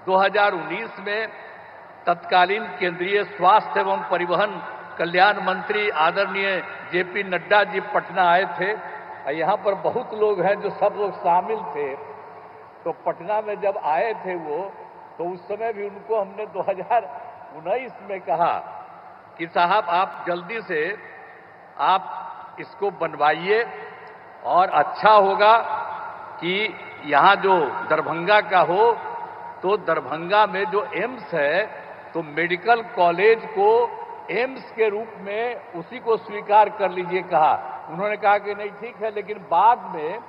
2019 में तत्कालीन केंद्रीय स्वास्थ्य एवं परिवहन कल्याण मंत्री आदरणीय जेपी नड्डा जी पटना आए थे। यहाँ पर बहुत लोग हैं जो सब लोग शामिल थे। तो पटना में जब आए थे वो, तो उस समय भी उनको हमने 2019 में कहा कि साहब आप जल्दी से आप इसको बनवाइए और अच्छा होगा कि यहाँ जो दरभंगा का हो, तो दरभंगा में जो एम्स है तो मेडिकल कॉलेज को एम्स के रूप में उसी को स्वीकार कर लीजिए कहा। उन्होंने कहा कि नहीं ठीक है, लेकिन बाद में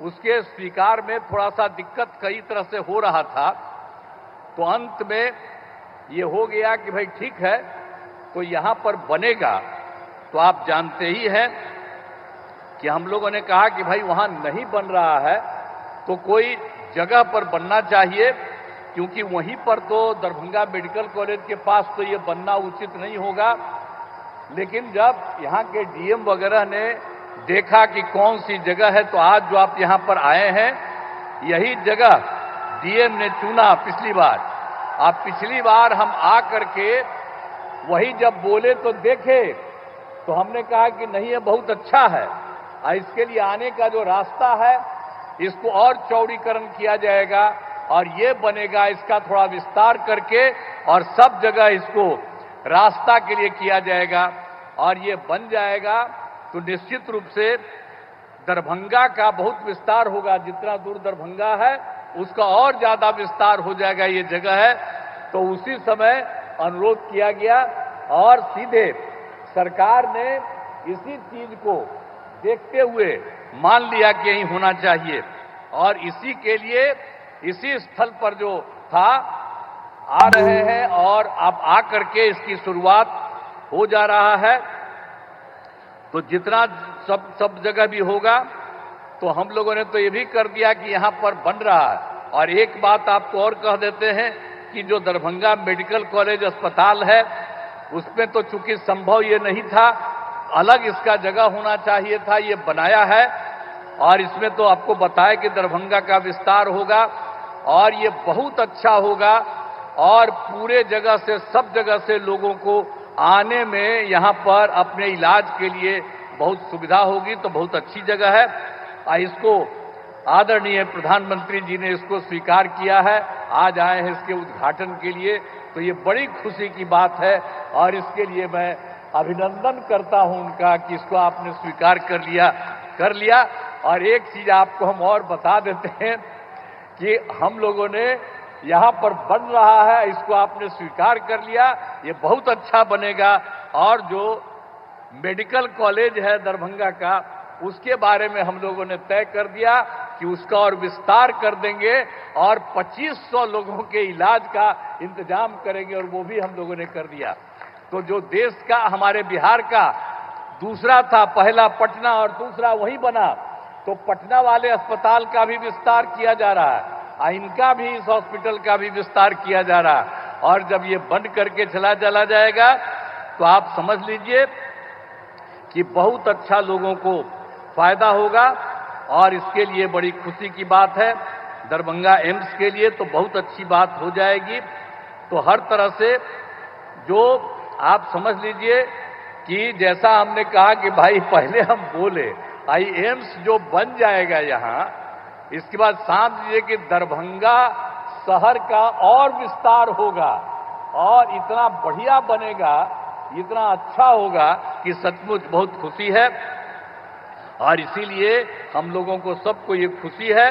उसके स्वीकार में थोड़ा सा दिक्कत कई तरह से हो रहा था। तो अंत में ये हो गया कि भाई ठीक है, तो यहाँ पर बनेगा। तो आप जानते ही हैं कि हम लोगों ने कहा कि भाई वहाँ नहीं बन रहा है तो कोई जगह पर बनना चाहिए, क्योंकि वहीं पर तो दरभंगा मेडिकल कॉलेज के पास तो ये बनना उचित नहीं होगा। लेकिन जब यहाँ के डीएम वगैरह ने देखा कि कौन सी जगह है, तो आज जो आप यहाँ पर आए हैं, यही जगह डीएम ने चुना पिछली बार। आप पिछली बार हम आ करके वही जब बोले तो देखे, तो हमने कहा कि नहीं ये बहुत अच्छा है, इसके लिए आने का जो रास्ता है इसको और चौड़ीकरण किया जाएगा और ये बनेगा, इसका थोड़ा विस्तार करके और सब जगह इसको रास्ता के लिए किया जाएगा और ये बन जाएगा। तो निश्चित रूप से दरभंगा का बहुत विस्तार होगा। जितना दूर दरभंगा है उसका और ज्यादा विस्तार हो जाएगा ये जगह है। तो उसी समय अनुरोध किया गया और सीधे सरकार ने इसी चीज को देखते हुए मान लिया कि यही होना चाहिए और इसी के लिए इसी स्थल पर जो था आ रहे हैं और अब आ करके इसकी शुरुआत हो जा रहा है। तो जितना सब जगह भी होगा, तो हम लोगों ने तो ये भी कर दिया कि यहाँ पर बन रहा है। और एक बात आपको और कह देते हैं कि जो दरभंगा मेडिकल कॉलेज अस्पताल है उसमें तो चूंकि संभव ये नहीं था, अलग इसका जगह होना चाहिए था, ये बनाया है और इसमें तो आपको बताया कि दरभंगा का विस्तार होगा और ये बहुत अच्छा होगा और पूरे जगह से सब जगह से लोगों को आने में यहाँ पर अपने इलाज के लिए बहुत सुविधा होगी। तो बहुत अच्छी जगह है और इसको आदरणीय प्रधानमंत्री जी ने इसको स्वीकार किया है, आज आए हैं इसके उद्घाटन के लिए। तो ये बड़ी खुशी की बात है और इसके लिए मैं अभिनंदन करता हूं उनका कि इसको आपने स्वीकार कर लिया। और एक चीज आपको हम और बता देते हैं कि हम लोगों ने यहाँ पर बन रहा है, इसको आपने स्वीकार कर लिया, ये बहुत अच्छा बनेगा। और जो मेडिकल कॉलेज है दरभंगा का, उसके बारे में हम लोगों ने तय कर दिया कि उसका और विस्तार कर देंगे और 2500 लोगों के इलाज का इंतजाम करेंगे और वो भी हम लोगों ने कर दिया। तो जो देश का हमारे बिहार का दूसरा था, पहला पटना और दूसरा वहीं बना, तो पटना वाले अस्पताल का भी विस्तार किया जा रहा है, इनका भी, इस हॉस्पिटल का भी विस्तार किया जा रहा है। और जब ये बंद करके चला जाएगा तो आप समझ लीजिए कि बहुत अच्छा लोगों को फायदा होगा और इसके लिए बड़ी खुशी की बात है। दरभंगा एम्स के लिए तो बहुत अच्छी बात हो जाएगी। तो हर तरह से जो आप समझ लीजिए कि जैसा हमने कहा कि भाई पहले हम बोले एम्स जो बन जाएगा यहाँ, इसके बाद समझ लीजिए कि दरभंगा शहर का और विस्तार होगा और इतना बढ़िया बनेगा, इतना अच्छा होगा कि सचमुच बहुत खुशी है। और इसीलिए हम लोगों को सबको ये खुशी है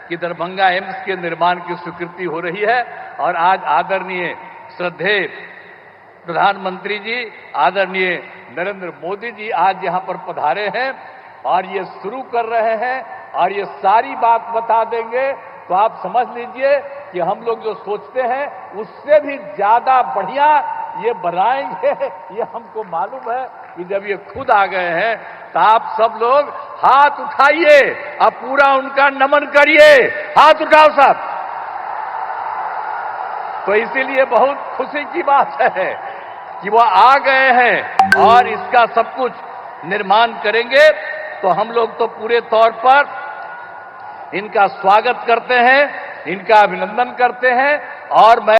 कि दरभंगा एम्स के निर्माण की स्वीकृति हो रही है। और आज आदरणीय श्रद्धेय प्रधानमंत्री जी, आदरणीय नरेंद्र मोदी जी आज यहाँ पर पधारे हैं और ये शुरू कर रहे हैं और ये सारी बात बता देंगे। तो आप समझ लीजिए कि हम लोग जो सोचते हैं उससे भी ज्यादा बढ़िया ये बनाएंगे, ये हमको मालूम है कि जब ये खुद आ गए हैं तो आप सब लोग हाथ उठाइए और पूरा उनका नमन करिए। हाथ उठाओ सब। तो इसीलिए बहुत खुशी की बात है कि वो आ गए हैं और इसका सब कुछ निर्माण करेंगे। तो हम लोग तो पूरे तौर पर इनका स्वागत करते हैं, इनका अभिनंदन करते हैं और मैं